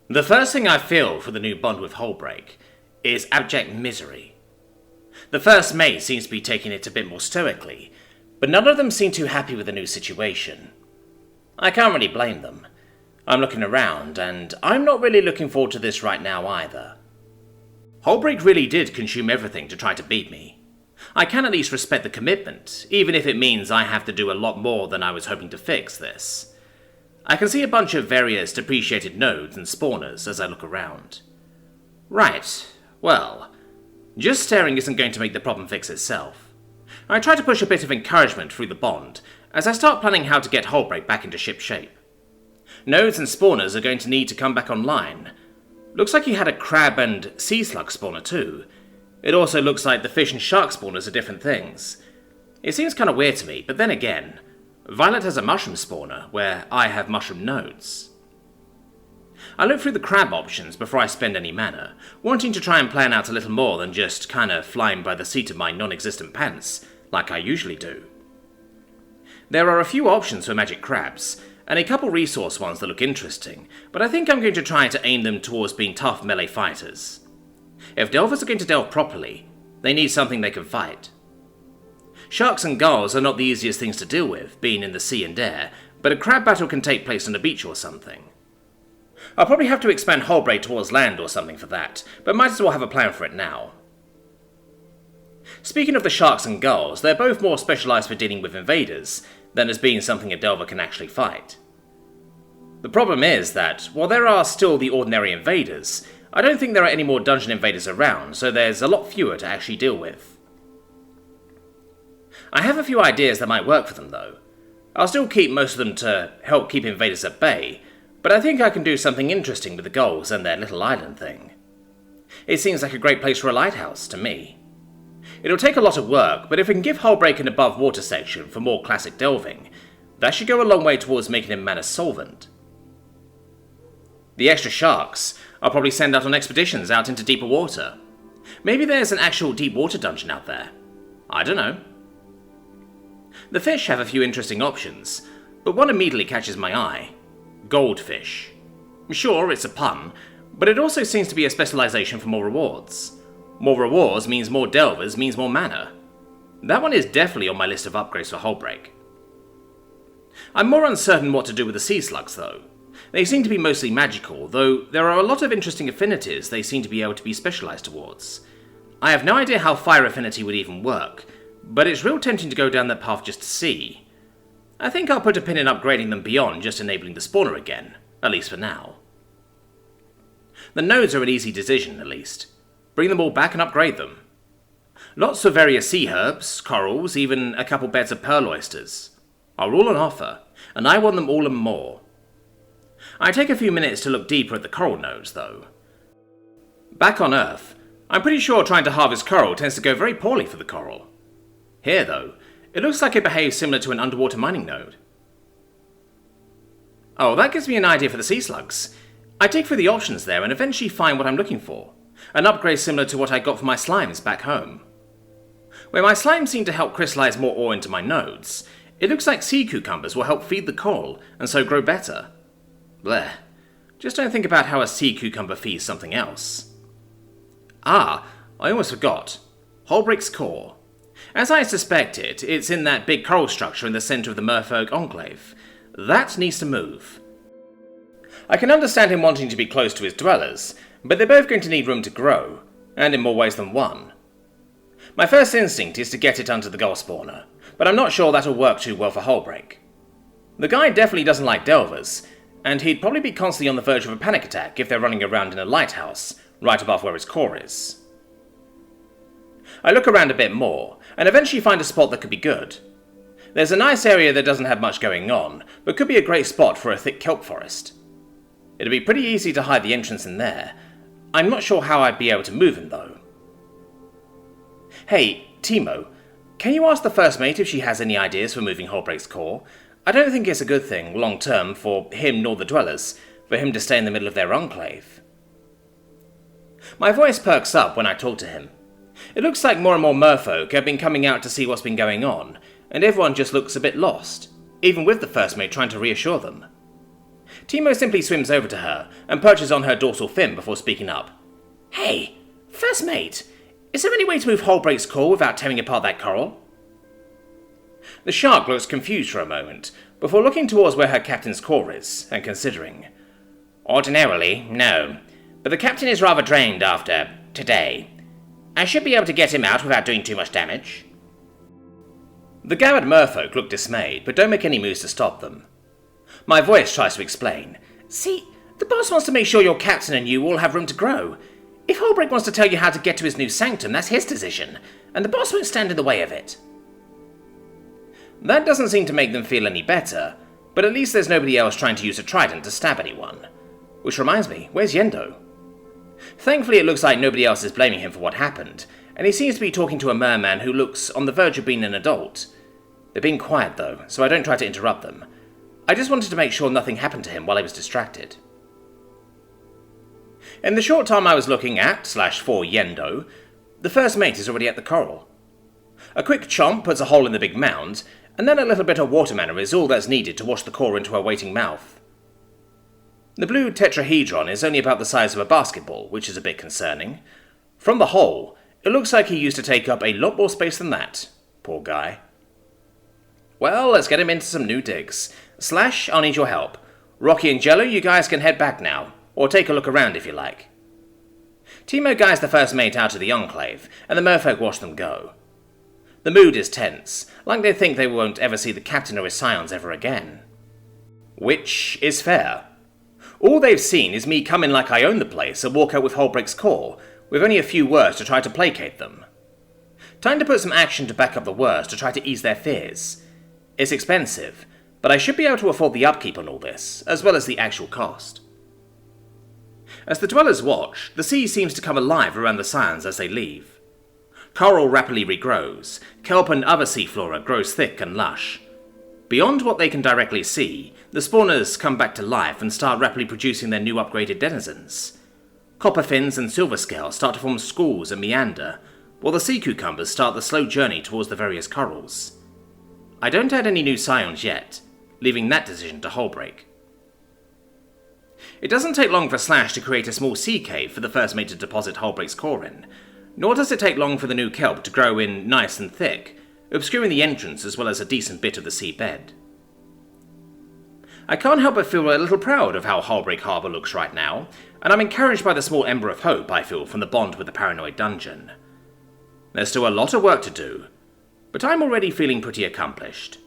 The first thing I feel for the new bond with Hullbreak is abject misery. The first mate seems to be taking it a bit more stoically, but none of them seem too happy with the new situation. I can't really blame them. I'm looking around, and I'm not really looking forward to this right now either. Hullbreak really did consume everything to try to beat me. I can at least respect the commitment, even if it means I have to do a lot more than I was hoping to fix this. I can see a bunch of various depreciated nodes and spawners as I look around. Right, well, just staring isn't going to make the problem fix itself. I try to push a bit of encouragement through the bond as I start planning how to get Hullbreak back into ship shape. Nodes and spawners are going to need to come back online. Looks like he had a crab and sea slug spawner too. It also looks like the fish and shark spawners are different things. It seems kind of weird to me, but then again, Violet has a mushroom spawner, where I have mushroom nodes. I look through the crab options before I spend any mana, wanting to try and plan out a little more than just kinda flying by the seat of my non-existent pants, like I usually do. There are a few options for magic crabs, and a couple resource ones that look interesting, but I think I'm going to try to aim them towards being tough melee fighters. If delvers are going to delve properly, they need something they can fight. Sharks and gulls are not the easiest things to deal with, being in the sea and air, but a crab battle can take place on a beach or something. I'll probably have to expand Hullbreak towards land or something for that, but might as well have a plan for it now. Speaking of the sharks and gulls, they're both more specialised for dealing with invaders than as being something a delver can actually fight. The problem is that, while there are still the ordinary invaders, I don't think there are any more dungeon invaders around, so there's a lot fewer to actually deal with. I have a few ideas that might work for them though. I'll still keep most of them to help keep invaders at bay, but I think I can do something interesting with the gulls and their little island thing. It seems like a great place for a lighthouse, to me. It'll take a lot of work, but if we can give Hullbreak an above water section for more classic delving, that should go a long way towards making him mana solvent. The extra sharks I'll probably send out on expeditions out into deeper water. Maybe there's an actual deep water dungeon out there. I don't know. The fish have a few interesting options, but one immediately catches my eye. Goldfish. Sure, it's a pun, but it also seems to be a specialization for more rewards. More rewards means more delvers means more mana. That one is definitely on my list of upgrades for Hullbreak. I'm more uncertain what to do with the sea slugs though. They seem to be mostly magical, though there are a lot of interesting affinities they seem to be able to be specialized towards. I have no idea how fire affinity would even work, but it's real tempting to go down that path just to see. I think I'll put a pin in upgrading them beyond just enabling the spawner again, at least for now. The nodes are an easy decision, at least. Bring them all back and upgrade them. Lots of various sea herbs, corals, even a couple beds of pearl oysters are all on offer, and I want them all and more. I take a few minutes to look deeper at the coral nodes, though. Back on Earth, I'm pretty sure trying to harvest coral tends to go very poorly for the coral. Here, though, it looks like it behaves similar to an underwater mining node. Oh, that gives me an idea for the sea slugs. I dig through the options there and eventually find what I'm looking for. An upgrade similar to what I got for my slimes back home. Where my slimes seem to help crystallize more ore into my nodes, it looks like sea cucumbers will help feed the coral and so grow better. Blech. Just don't think about how a sea cucumber feeds something else. Ah, I almost forgot. Hullbreak's core. As I suspected, it's in that big coral structure in the centre of the Merfolk Enclave. That needs to move. I can understand him wanting to be close to his dwellers, but they're both going to need room to grow, and in more ways than one. My first instinct is to get it under the gull spawner, but I'm not sure that'll work too well for Hullbreak. The guy definitely doesn't like delvers, and he'd probably be constantly on the verge of a panic attack if they're running around in a lighthouse, right above where his core is. I look around a bit more, and eventually find a spot that could be good. There's a nice area that doesn't have much going on, but could be a great spot for a thick kelp forest. It'd be pretty easy to hide the entrance in there. I'm not sure how I'd be able to move him though. Hey, Timo, can you ask the first mate if she has any ideas for moving Hullbreak's core? I don't think it's a good thing, long term, for him nor the dwellers, for him to stay in the middle of their enclave. My voice perks up when I talk to him. It looks like more and more merfolk have been coming out to see what's been going on, and everyone just looks a bit lost, even with the first mate trying to reassure them. Timo simply swims over to her and perches on her dorsal fin before speaking up. Hey, first mate, is there any way to move Hullbreak's core without tearing apart that coral? The shark looks confused for a moment, before looking towards where her captain's core is, and considering. Ordinarily, no, but the captain is rather drained after today. I should be able to get him out without doing too much damage. The gathered merfolk look dismayed, but don't make any moves to stop them. My voice tries to explain. See, the boss wants to make sure your captain and you all have room to grow. If Hullbreak wants to tell you how to get to his new sanctum, that's his decision, and the boss won't stand in the way of it. That doesn't seem to make them feel any better, but at least there's nobody else trying to use a trident to stab anyone. Which reminds me, where's Yendo? Thankfully it looks like nobody else is blaming him for what happened, and he seems to be talking to a merman who looks on the verge of being an adult. They're being quiet though, so I don't try to interrupt them. I just wanted to make sure nothing happened to him while I was distracted. In the short time I was looking at/for Yendo, the first mate is already at the coral. A quick chomp puts a hole in the big mound, and then a little bit of water mana is all that's needed to wash the core into her waiting mouth. The blue tetrahedron is only about the size of a basketball, which is a bit concerning. From the hole, it looks like he used to take up a lot more space than that. Poor guy. Well, let's get him into some new digs. Slash, I'll need your help. Rocky and Jello, you guys can head back now, or take a look around if you like. Timo guides the first mate out of the enclave, and the merfolk watch them go. The mood is tense, like they think they won't ever see the captain or his scions ever again. Which is fair. All they've seen is me come in like I own the place and walk out with Hullbreak's core, with only a few words to try to placate them. Time to put some action to back up the words to try to ease their fears. It's expensive, but I should be able to afford the upkeep on all this, as well as the actual cost. As the dwellers watch, the sea seems to come alive around the scions as they leave. Coral rapidly regrows, kelp and other sea flora grows thick and lush. Beyond what they can directly see, the spawners come back to life and start rapidly producing their new upgraded denizens. Copper fins and silver scales start to form schools and meander, while the sea cucumbers start the slow journey towards the various corals. I don't add any new scions yet, leaving that decision to Hullbreak. It doesn't take long for Slash to create a small sea cave for the first mate to deposit Hullbreak's core in, nor does it take long for the new kelp to grow in nice and thick, obscuring the entrance as well as a decent bit of the sea bed. I can't help but feel a little proud of how Hullbreak Harbour looks right now, and I'm encouraged by the small ember of hope I feel from the bond with the paranoid dungeon. There's still a lot of work to do, but I'm already feeling pretty accomplished.